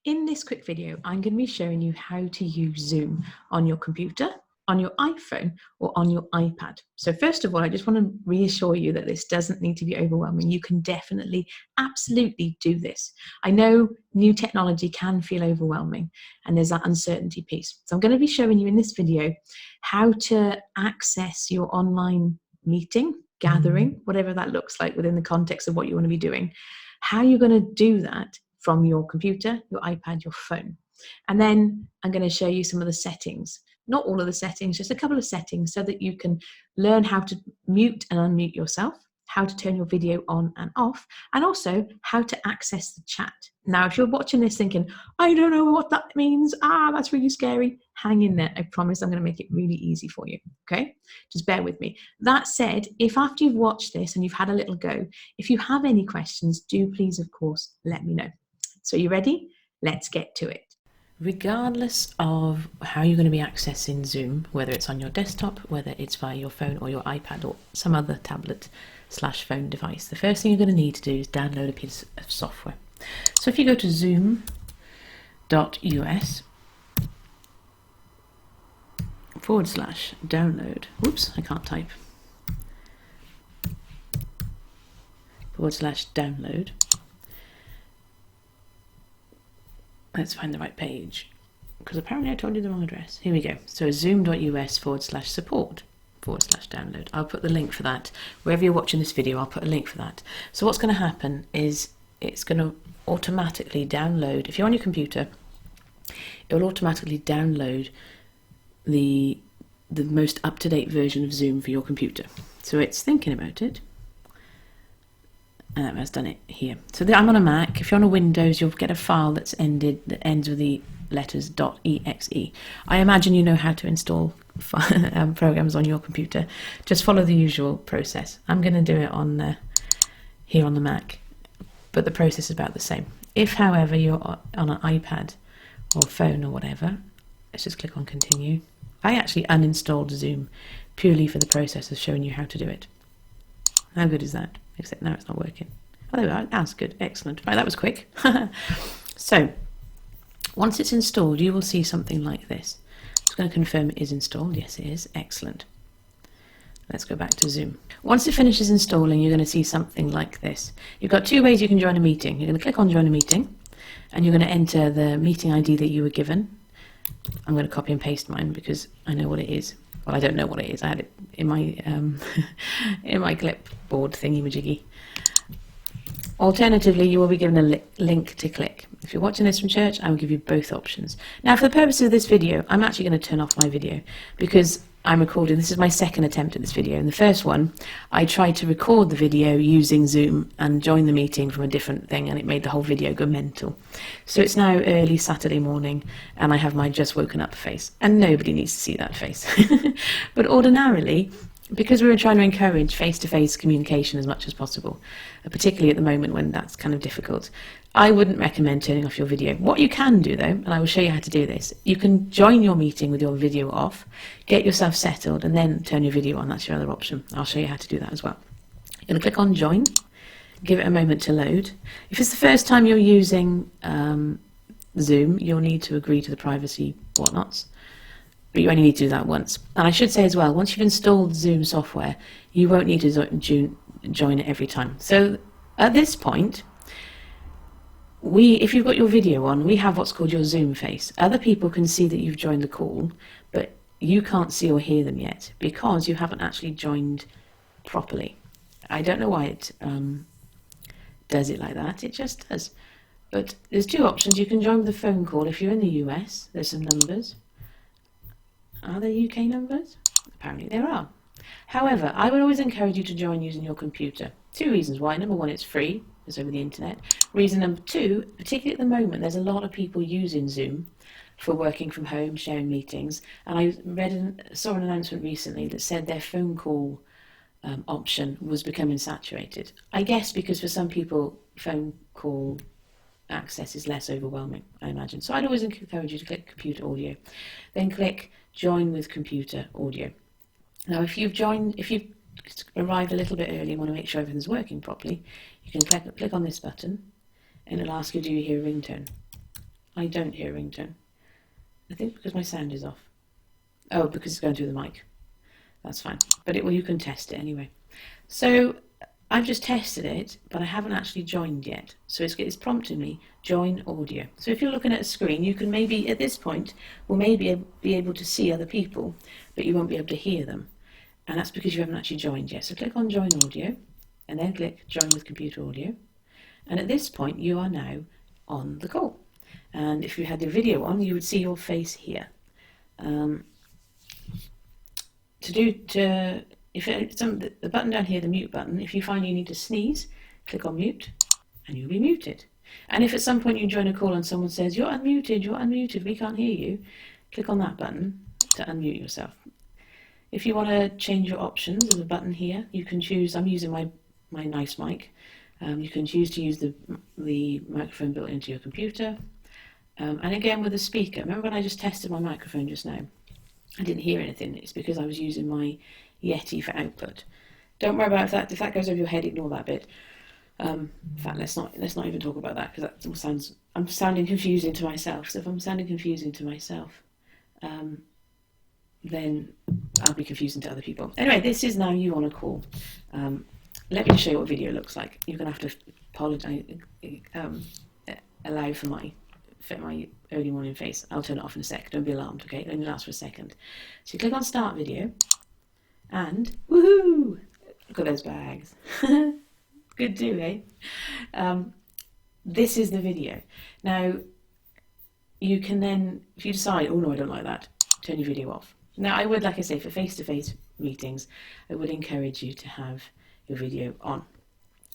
In this quick video, I'm going to be showing you how to use Zoom on your computer, on your iPhone, or on your iPad. So first of all, I just want to reassure you that this doesn't need to be overwhelming. You can definitely, absolutely do this. I know new technology can feel overwhelming and there's that uncertainty piece. So I'm going to be showing you in this video how to access your online meeting, gathering, whatever that looks like within the context of what you want to be doing, how you're going to do that from your computer, your iPad, your phone. And then I'm going to show you some of the settings, not all of the settings, just a couple of settings so that you can learn how to mute and unmute yourself, how to turn your video on and off, and also how to access the chat. Now, if you're watching this thinking, I don't know what that means, that's really scary, hang in there. I promise I'm going to make it really easy for you, okay? Just bear with me. That said, if after you've watched this and you've had a little go, if you have any questions, do please, of course, let me know. So you ready? Let's get to it. Regardless of how you're going to be accessing Zoom, whether it's on your desktop, whether it's via your phone or your iPad or some other tablet/phone device, the first thing you're going to need to do is download a piece of software. So if you go to zoom.us/download, whoops, I can't type, /download, let's find the right page, because apparently I told you the wrong address. Here we go. So zoom.us/support/download. I'll put the link for that. Wherever you're watching this video, I'll put a link for that. So what's going to happen is it's going to automatically download, if you're on your computer, it will automatically download the most up-to-date version of Zoom for your computer. So it's thinking about it. And that has done it here. So I'm on a Mac. If you're on a Windows, you'll get a file that ends with the letters .exe. I imagine you know how to install programs on your computer. Just follow the usual process. I'm going to do it on here on the Mac, but the process is about the same. If, however, you're on an iPad or phone or whatever, let's just click on continue. I actually uninstalled Zoom purely for the process of showing you how to do it. How good is that? Except now it's not working. Oh, there we are. That's good. Excellent. Right, that was quick. So, once it's installed, you will see something like this. It's going to confirm it is installed. Yes, it is. Excellent. Let's go back to Zoom. Once it finishes installing, you're going to see something like this. You've got two ways you can join a meeting. You're going to click on Join a Meeting, and you're going to enter the meeting ID that you were given. I'm going to copy and paste mine because I know what it is. Well, I don't know what it is. I had it in my in my clipboard thingy-majiggy. Alternatively, you will be given a link to click. If you're watching this from church, I will give you both options. Now, for the purpose of this video, I'm actually going to turn off my video because I'm recording. This is my second attempt at this video. In the first one, I tried to record the video using Zoom and join the meeting from a different thing, and it made the whole video go mental. So it's now early Saturday morning, and I have my just woken up face, and nobody needs to see that face. But ordinarily, because we were trying to encourage face-to-face communication as much as possible, particularly at the moment when that's kind of difficult, I wouldn't recommend turning off your video. What you can do, though, and I will show you how to do this, you can join your meeting with your video off, get yourself settled, and then turn your video on. That's your other option. I'll show you how to do that as well. You're going to click on Join, give it a moment to load. If it's the first time you're using Zoom, you'll need to agree to the privacy whatnots. But you only need to do that once. And I should say as well, once you've installed Zoom software, you won't need to join it every time. So at this point, if you've got your video on, we have what's called your Zoom face. Other people can see that you've joined the call, but you can't see or hear them yet because you haven't actually joined properly. I don't know why it does it like that. It just does. But there's two options. You can join with a phone call. If you're in the US, there's some numbers. Are there UK numbers? Apparently there are. However, I would always encourage you to join using your computer. Two reasons why. Number one, it's free. It's over the internet. Reason number two, particularly at the moment, there's a lot of people using Zoom for working from home, sharing meetings. And I saw an announcement recently that said their phone call option was becoming saturated. I guess because for some people, phone call access is less overwhelming, I imagine. So I'd always encourage you to click computer audio, then click join with computer audio. Now, if you've arrived a little bit early and want to make sure everything's working properly, you can click on this button and it'll ask you, do you hear a ringtone? I don't hear a ringtone. I think because my sound is off. Oh, because it's going through the mic. That's fine. But you can test it anyway. So I've just tested it, but I haven't actually joined yet. So it's prompting me, join audio. So if you're looking at a screen, you can maybe, at this point, will maybe be able to see other people, but you won't be able to hear them. And that's because you haven't actually joined yet. So click on join audio, and then click join with computer audio. And at this point, you are now on the call. And if you had the video on, you would see your face here. If it's the button down here, the mute button, if you find you need to sneeze, click on mute and you'll be muted. And if at some point you join a call and someone says, you're unmuted, we can't hear you, click on that button to unmute yourself. If you want to change your options, there's a button here. You can choose, I'm using my nice mic. You can choose to use the microphone built into your computer. And again with the speaker, remember when I just tested my microphone just now? I didn't hear anything. It's because I was using my Yeti for output. Don't worry about if that goes over your head. Ignore that bit. In fact, let's not even talk about that, because that sounds. I'm sounding confusing to myself. So if I'm sounding confusing to myself, then I'll be confusing to other people. Anyway, this is now you on a call. Let me just show you what video looks like. You're gonna have to apologize. Allow for my early morning face. I'll turn it off in a sec. Don't be alarmed, okay? It only lasts for a second. So you click on start video, and woohoo! Look at those bags. Good too, eh? This is the video. Now, you can then, if you decide, oh no, I don't like that, turn your video off. Now, I would, like I say, for face-to-face meetings, I would encourage you to have your video on.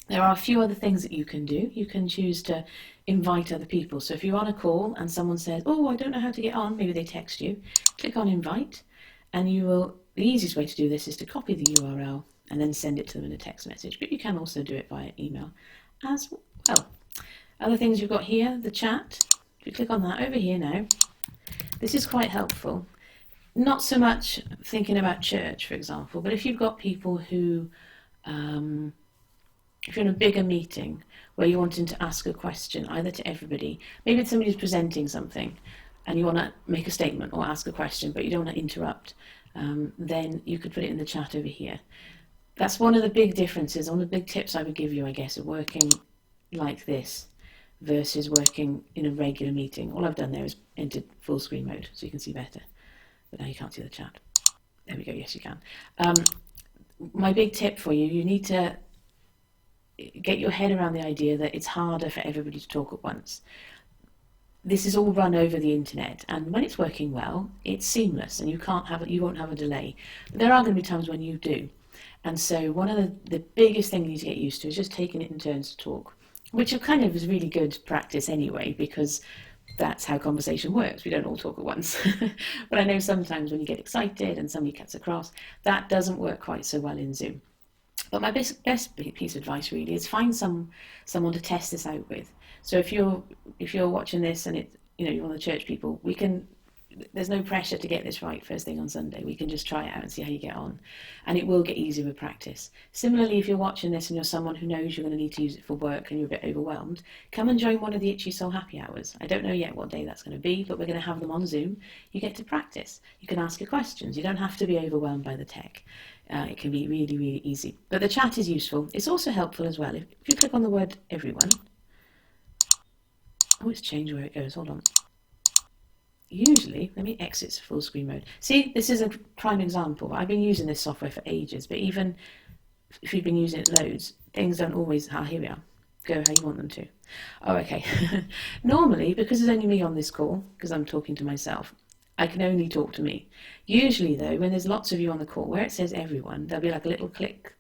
There are a few other things that you can do. You can choose to invite other people. So if you're on a call and someone says, oh, I don't know how to get on, maybe they text you, click on invite, and the easiest way to do this is to copy the URL and then send it to them in a text message. But you can also do it via email as well. Other things you've got here, the chat. If you click on that over here now, this is quite helpful. Not so much thinking about church, for example, but if you've got people who, if you're in a bigger meeting where you're wanting to ask a question either to everybody, maybe it's somebody's presenting something and you want to make a statement or ask a question, but you don't want to interrupt, then you could put it in the chat over here. That's one of the big differences, one of the big tips I would give you, I guess, of working like this versus working in a regular meeting. All I've done there is entered full screen mode so you can see better, but now you can't see the chat. There we go, yes you can. My big tip for you, you need to get your head around the idea that it's harder for everybody to talk at once. This is all run over the internet, and when it's working well, it's seamless and you won't have a delay. But there are going to be times when you do. And so one of the biggest things you need to get used to is just taking it in turns to talk, which kind of is really good practice anyway, because that's how conversation works. We don't all talk at once. But I know sometimes when you get excited and somebody cuts across, that doesn't work quite so well in Zoom. But my best piece of advice really is find someone to test this out with. So if you're watching this and you're one of the church people, there's no pressure to get this right first thing on Sunday. We can just try it out and see how you get on, and it will get easier with practice. Similarly, if you're watching this and you're someone who knows you're going to need to use it for work and you're a bit overwhelmed, come and join one of the Itchy Soul happy hours. I don't know yet what day that's going to be, but we're going to have them on Zoom. You get to practice. You can ask your questions. You don't have to be overwhelmed by the tech. It can be really, really easy. But the chat is useful. It's also helpful as well. If you click on the word everyone, oh, it's changed where it goes. Hold on. Usually, let me exit full screen mode. See, this is a prime example. I've been using this software for ages, but even if you've been using it loads, things don't always, here we are, go how you want them to. Oh, okay. Normally, because there's only me on this call, because I'm talking to myself, I can only talk to me. Usually though, when there's lots of you on the call, where it says everyone, there'll be like a little click,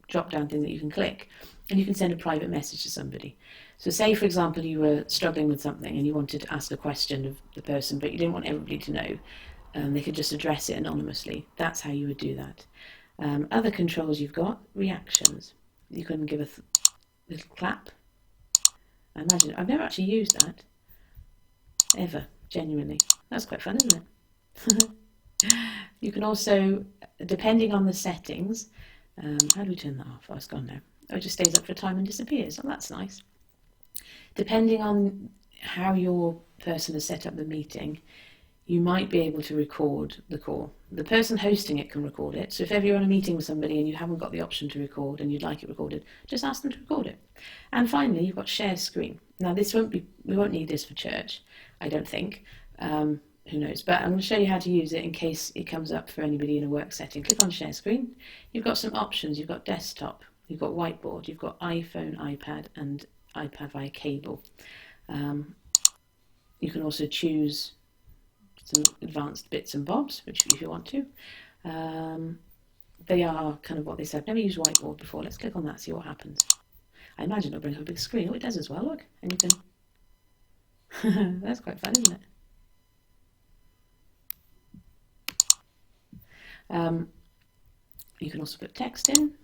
drop down thing that you can click, and you can send a private message to somebody. So say, for example, you were struggling with something and you wanted to ask a question of the person, but you didn't want everybody to know. They could just address it anonymously. That's how you would do that. Other controls you've got, reactions. You can give a little clap. I imagine, I've never actually used that, ever, genuinely. That's quite fun, isn't it? You can also, depending on the settings, how do we turn that off? Oh, it's gone now. Oh, it just stays up for a time and disappears. Oh, that's nice. Depending on how your person has set up the meeting, you might be able to record the call. The person hosting it can record it. So if ever you're on a meeting with somebody and you haven't got the option to record and you'd like it recorded, just ask them to record it. And finally, you've got share screen. Now we won't need this for church, I don't think. Who knows? But I'm going to show you how to use it in case it comes up for anybody in a work setting. Click on share screen. You've got some options. You've got desktop, you've got whiteboard, you've got iPhone, iPad, and iPad via cable. You can also choose some advanced bits and bobs, which if you want to. They are kind of what they said. I've never used whiteboard before. Let's click on that, see what happens. I imagine it'll bring up a big screen. Oh, it does as well, look. And you can... That's quite fun, isn't it? You can also put text in.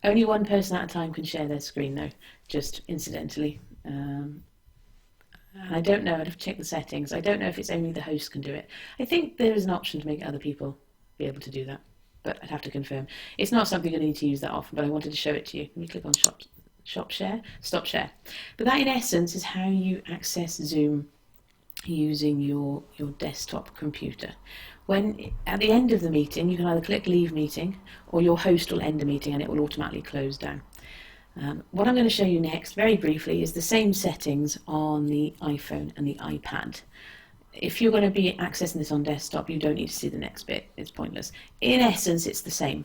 Only one person at a time can share their screen though, just incidentally. And I don't know, I'd have to check the settings. I don't know if it's only the host can do it. I think there is an option to make other people be able to do that, but I'd have to confirm. It's not something I need to use that often, but I wanted to show it to you. Let me click on stop share. But that in essence is how you access Zoom using your desktop computer. When at the end of the meeting, you can either click leave meeting or your host will end the meeting and it will automatically close down. What I'm going to show you next, very briefly, is the same settings on the iPhone and the iPad. If you're going to be accessing this on desktop, you don't need to see the next bit. It's pointless. In essence, it's the same.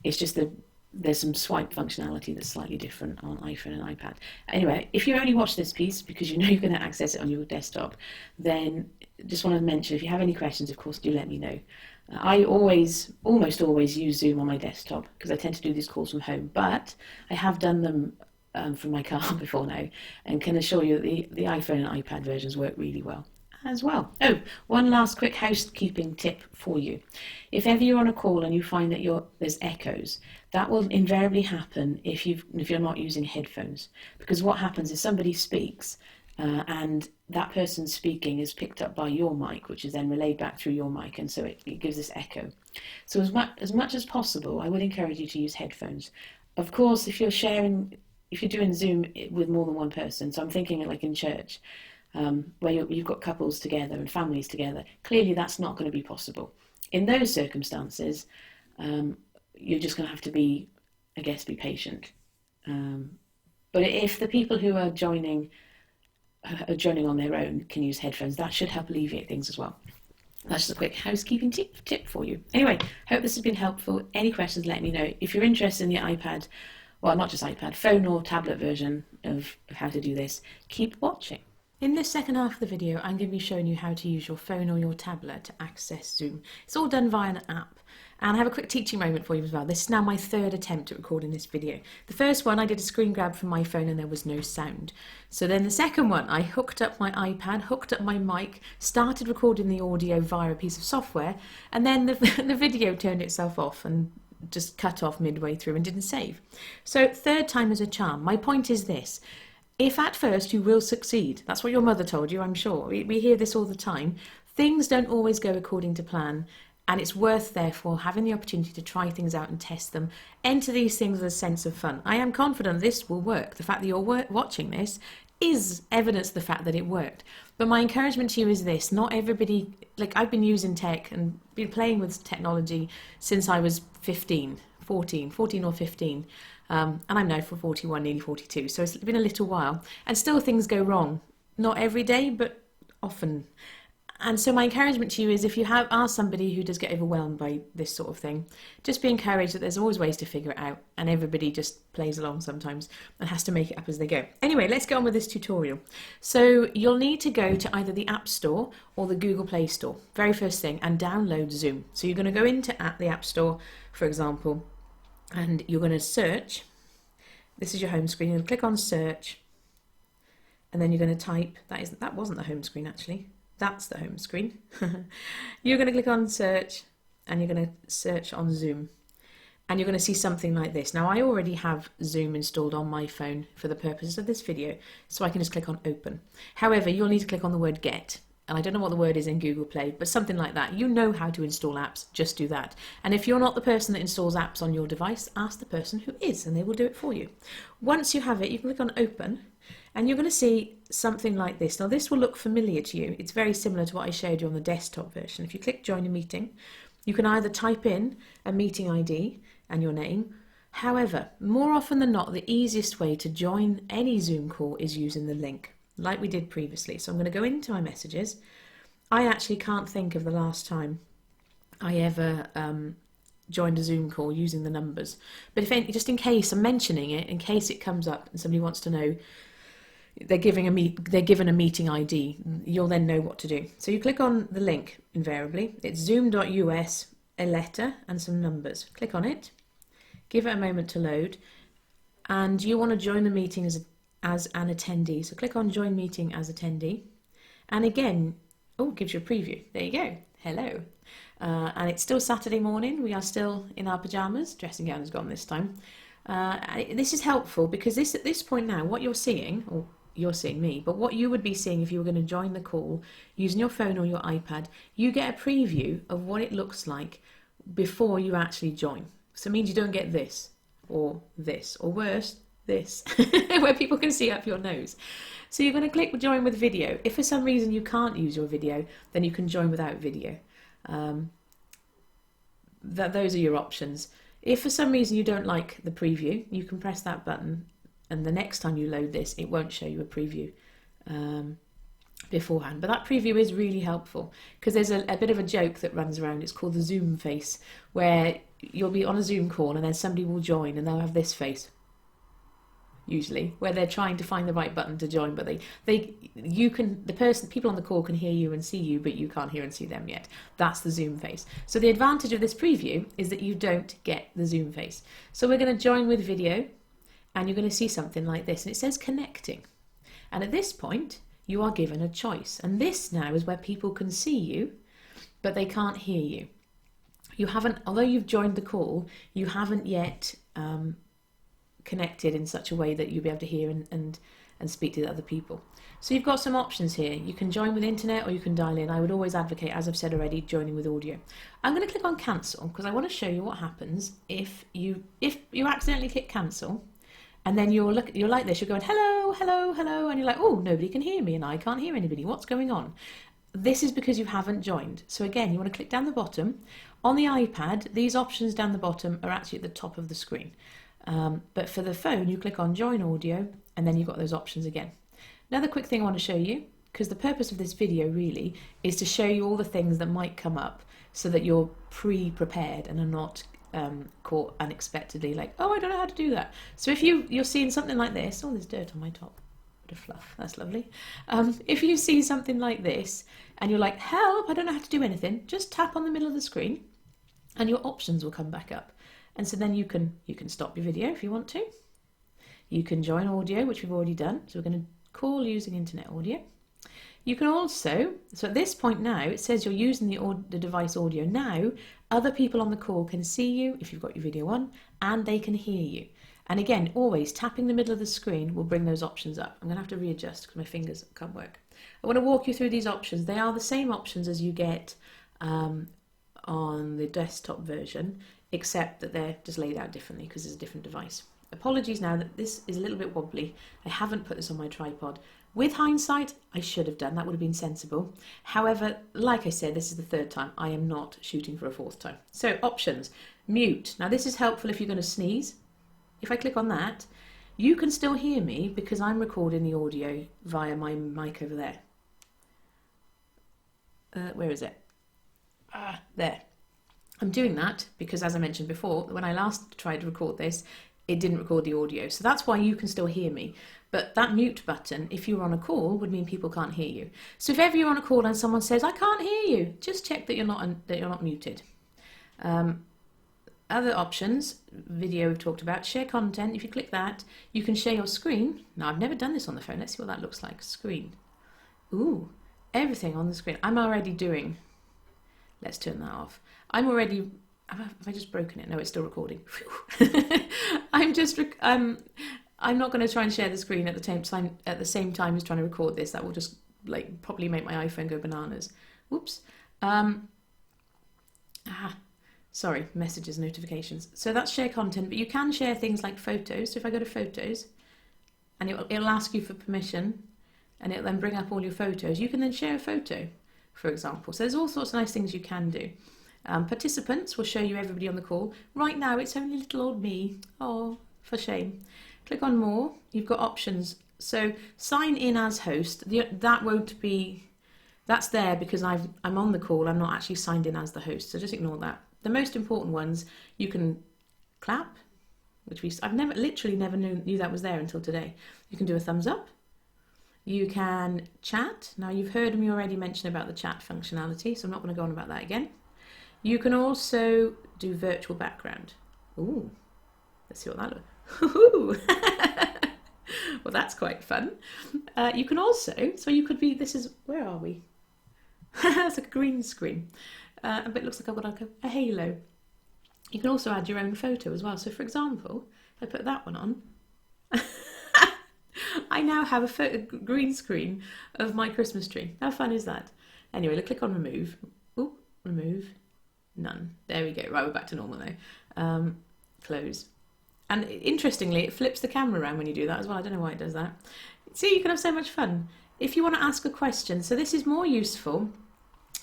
It's just that there's some swipe functionality that's slightly different on iPhone and iPad. Anyway, if you only watch this piece because you know you're going to access it on your desktop, then just want to mention, if you have any questions, of course, do let me know. I almost always use Zoom on my desktop because I tend to do these calls from home, but I have done them from my car before now and can assure you that the iPhone and iPad versions work really well as well. Oh, one last quick housekeeping tip for you. If ever you're on a call and you find that there's echoes, that will invariably happen if you're not using headphones, because what happens is somebody speaks and that person speaking is picked up by your mic, which is then relayed back through your mic, and so it gives this echo. So as much as possible, I would encourage you to use headphones. Of course, if you're doing Zoom with more than one person, so I'm thinking like in church, where you've got couples together and families together, clearly that's not going to be possible. In those circumstances, you're just going to have to be patient. But if the people who are joining on their own can use headphones, that should help alleviate things as well. That's just a quick housekeeping tip for you. Anyway, hope this has been helpful. Any questions, let me know. If you're interested in the iPad, well, not just iPad, phone or tablet version of how to do this, keep watching. In this second half of the video, I'm going to be showing you how to use your phone or your tablet to access Zoom. It's all done via an app. And I have a quick teaching moment for you as well. This is now my third attempt at recording this video. The first one, I did a screen grab from my phone and there was no sound. So then the second one, I hooked up my iPad, hooked up my mic, started recording the audio via a piece of software, and then the video turned itself off and just cut off midway through and didn't save. So third time is a charm. My point is this. If at first you will succeed, that's what your mother told you, I'm sure. We hear this all the time. Things don't always go according to plan, and it's worth, therefore, having the opportunity to try things out and test them. Enter these things with a sense of fun. I am confident this will work. The fact that you're watching this is evidence of the fact that it worked. But my encouragement to you is this. Not everybody, I've been using tech and been playing with technology since I was 14 or 15. And I'm now 41, nearly 42, so it's been a little while. And still things go wrong. Not every day, but often. And so my encouragement to you is if you are somebody who does get overwhelmed by this sort of thing, just be encouraged that there's always ways to figure it out, and everybody just plays along sometimes and has to make it up as they go. Anyway, let's get on with this tutorial. So you'll need to go to either the App Store or the Google Play Store, very first thing, and download Zoom. So you're going to go into the App Store, for example, and you're going to search. This is your home screen. You're going to click on search, and then you're going to type. That wasn't the home screen actually. That's the home screen. You're going to click on search, and you're going to search on Zoom, and you're going to see something like this. Now I already have Zoom installed on my phone for the purposes of this video, so I can just click on open. However, you'll need to click on the word get. and I don't know what the word is in Google Play, but something like that. You know how to install apps, just do that. And if you're not the person that installs apps on your device, ask the person who is, and they will do it for you. Once you have it, you can click on Open, and you're going to see something like this. Now, this will look familiar to you. It's very similar to what I showed you on the desktop version. If you click Join a Meeting, you can either type in a meeting ID and your name. However, more often than not, the easiest way to join any Zoom call is using the link, like we did previously. So I'm going to go into my messages. I actually can't think of the last time I ever joined a Zoom call using the numbers. But if just in case I'm mentioning it, in case it comes up and somebody wants to know, they're given a meeting ID, you'll then know what to do. So you click on the link invariably. It's zoom.us, a letter and some numbers. Click on it. Give it a moment to load. And you want to join the meeting as an attendee. So click on Join Meeting as Attendee. And again, it gives you a preview. There you go. Hello. And it's still Saturday morning. We are still in our pyjamas. Dressing gown is gone this time. This is helpful because at this point now, what you're seeing, or you're seeing me, but what you would be seeing if you were going to join the call using your phone or your iPad, you get a preview of what it looks like before you actually join. So it means you don't get this, or worse, this, where people can see up your nose. So you're going to click Join with Video. If for some reason you can't use your video, then you can join without video. Those are your options. If for some reason you don't like the preview, you can press that button, and the next time you load this, it won't show you a preview beforehand. But that preview is really helpful because there's a bit of a joke that runs around. It's called the Zoom face, where you'll be on a Zoom call and then somebody will join and they'll have this face, usually, where they're trying to find the right button to join, but people on the call can hear you and see you, but you can't hear and see them yet. That's the Zoom face. So the advantage of this preview is that you don't get the Zoom face. So we're going to join with video, and you're going to see something like this, and it says connecting. And at this point, you are given a choice. And this now is where people can see you, but they can't hear you. You haven't, although you've joined the call, you haven't yet connected in such a way that you'll be able to hear and speak to the other people. So you've got some options here. You can join with internet or you can dial in. I would always advocate, as I've said already, joining with audio. I'm going to click on cancel because I want to show you what happens if you accidentally click cancel, and then you're like this. You're going hello, hello, hello, and you're like, oh, nobody can hear me and I can't hear anybody. What's going on? This is because you haven't joined. So again, you want to click down the bottom. On the iPad, these options down the bottom are actually at the top of the screen. But for the phone, you click on Join Audio, and then you've got those options again. Another quick thing I want to show you, because the purpose of this video really is to show you all the things that might come up so that you're pre-prepared and are not caught unexpectedly like, oh, I don't know how to do that. So if you're seeing something like this, oh, there's dirt on my top. Bit of fluff, that's lovely. If you see something like this and you're like, help, I don't know how to do anything, just tap on the middle of the screen and your options will come back up. And so then you can stop your video if you want to. You can join audio, which we've already done. So we're going to call using internet audio. You can also, so at this point now, it says you're using the device audio. Now, other people on the call can see you if you've got your video on, and they can hear you. And again, always tapping the middle of the screen will bring those options up. I'm going to have to readjust because my fingers can't work. I want to walk you through these options. They are the same options as you get on the desktop version, except that they're just laid out differently because it's a different device. Apologies now that this is a little bit wobbly. I haven't put this on my tripod. With hindsight, I should have done. That would have been sensible. However, like I said, this is the third time. I am not shooting for a fourth time. So options, mute. Now this is helpful if you're going to sneeze. If I click on that, you can still hear me because I'm recording the audio via my mic over there. Where is it? There. I'm doing that because, as I mentioned before, when I last tried to record this, it didn't record the audio. So that's why you can still hear me. But that mute button, if you're on a call, would mean people can't hear you. So if ever you're on a call and someone says, I can't hear you, just check that you're not muted. Other options, video we've talked about, share content. If you click that, you can share your screen. Now, I've never done this on the phone. Let's see what that looks like. Screen. Ooh, everything on the screen. I'm already doing. Let's turn that off. I'm already. Have I just broken it? No, it's still recording. I'm not going to try and share the screen at the same time as trying to record this. That will just like probably make my iPhone go bananas. Whoops. Sorry, messages, notifications. So that's share content, but you can share things like photos. So if I go to photos, and it'll ask you for permission, and it'll then bring up all your photos. You can then share a photo, for example. So there's all sorts of nice things you can do. Participants will show you everybody on the call. Right now, it's only little old me. Oh, for shame. Click on more. You've got options. So sign in as host. That won't be. That's there because I'm on the call. I'm not actually signed in as the host. So just ignore that. The most important ones, you can clap, which I've literally never knew that was there until today. You can do a thumbs up. You can chat. Now you've heard me already mention about the chat functionality, so I'm not going to go on about that again. You can also do virtual background. Ooh, let's see what that looks. Well, that's quite fun. You can also, so you could be, where are we? That's like a green screen. But it looks like I've got like a halo. You can also add your own photo as well. So for example, if I put that one on, I now have a green screen of my Christmas tree. How fun is that? Anyway, let's click on remove. Ooh, remove. None. There we go. Right, we're back to normal now. Close. And interestingly, it flips the camera around when you do that as well. I don't know why it does that. See, you can have so much fun. If you want to ask a question, so this is more useful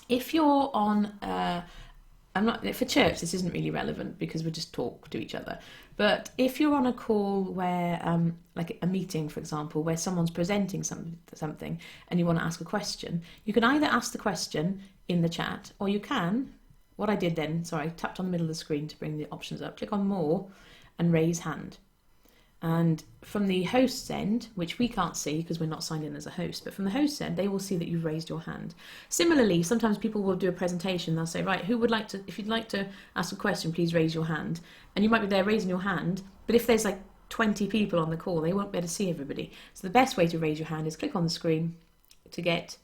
if you're on, for church, this isn't really relevant because we just talk to each other. But if you're on a call where, like a meeting, for example, where someone's presenting something and you want to ask a question, you can either ask the question in the chat or you can, what I did then, sorry, I tapped on the middle of the screen to bring the options up, click on more and raise hand. And from the host's end, which we can't see because we're not signed in as a host, but from the host's end, they will see that you've raised your hand. Similarly, sometimes people will do a presentation. They'll say, right, who would like to, if you'd like to ask a question, please raise your hand. And you might be there raising your hand, but if there's like 20 people on the call, they won't be able to see everybody. So the best way to raise your hand is click on the screen to get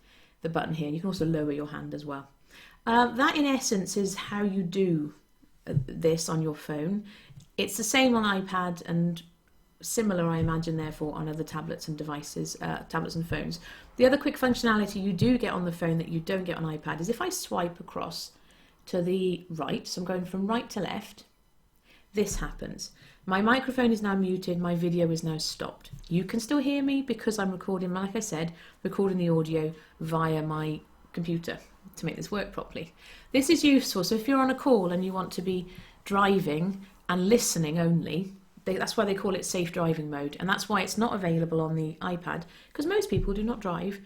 the button here. You can also lower your hand as well. That in essence is how you do this on your phone. It's the same on iPad and similar, I imagine, therefore, on other tablets and devices, tablets and phones. The other quick functionality you do get on the phone that you don't get on iPad is if I swipe across to the right, so I'm going from right to left, this happens. My microphone is now muted, my video is now stopped. You can still hear me because I'm recording, like I said, recording the audio via my computer to make this work properly. This is useful, so if you're on a call and you want to be driving and listening only, that's why they call it safe driving mode, and that's why it's not available on the iPad, because most people do not drive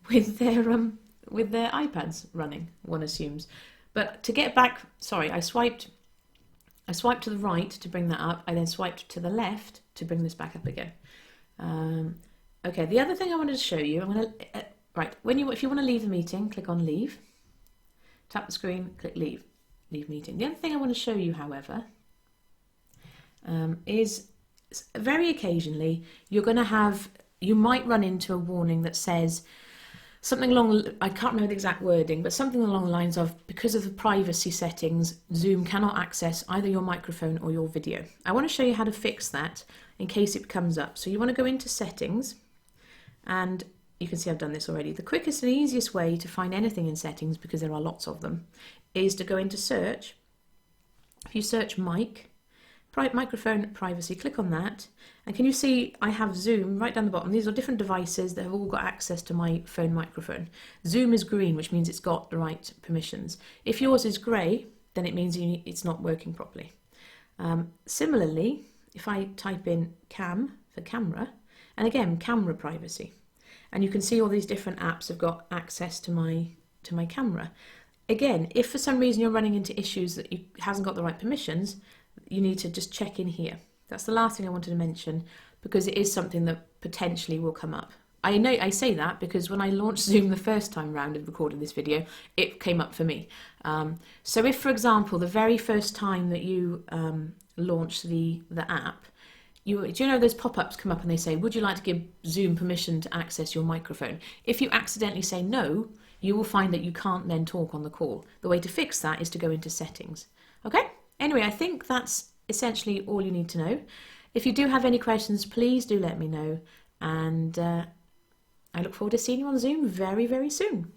with their iPads running, one assumes. But to get back, sorry, I swiped to the right to bring that up. I then swiped to the left to bring this back up again. Okay, the other thing I wanted to show you, if you want to leave the meeting, click on leave. Tap the screen, click leave meeting. The other thing I want to show you, however, is very occasionally you might run into a warning that says something along, I can't remember the exact wording, but something along the lines of, because of the privacy settings, Zoom cannot access either your microphone or your video. I want to show you how to fix that in case it comes up. So you want to go into settings, and you can see I've done this already. The quickest and easiest way to find anything in settings, because there are lots of them, is to go into search. If you search microphone privacy, click on that, and can you see I have Zoom right down the bottom. These are different devices that have all got access to my phone microphone. Zoom is green, which means it's got the right permissions. If yours is grey, then it means it's not working properly. Similarly, if I type in cam for camera, and again camera privacy, and you can see all these different apps have got access to my camera. Again, if for some reason you're running into issues that it hasn't got the right permissions, you need to just check in here. That's the last thing I wanted to mention, because it is something that potentially will come up. I say that because when I launched Zoom the first time round of recording this video, it came up for me. So if, for example, the very first time that you launch the app, do you know those pop-ups come up and they say, would you like to give Zoom permission to access your microphone? If you accidentally say no, you will find that you can't then talk on the call. The way to fix that is to go into settings. Okay? Anyway, I think that's essentially all you need to know. If you do have any questions, please do let me know. And I look forward to seeing you on Zoom very, very soon.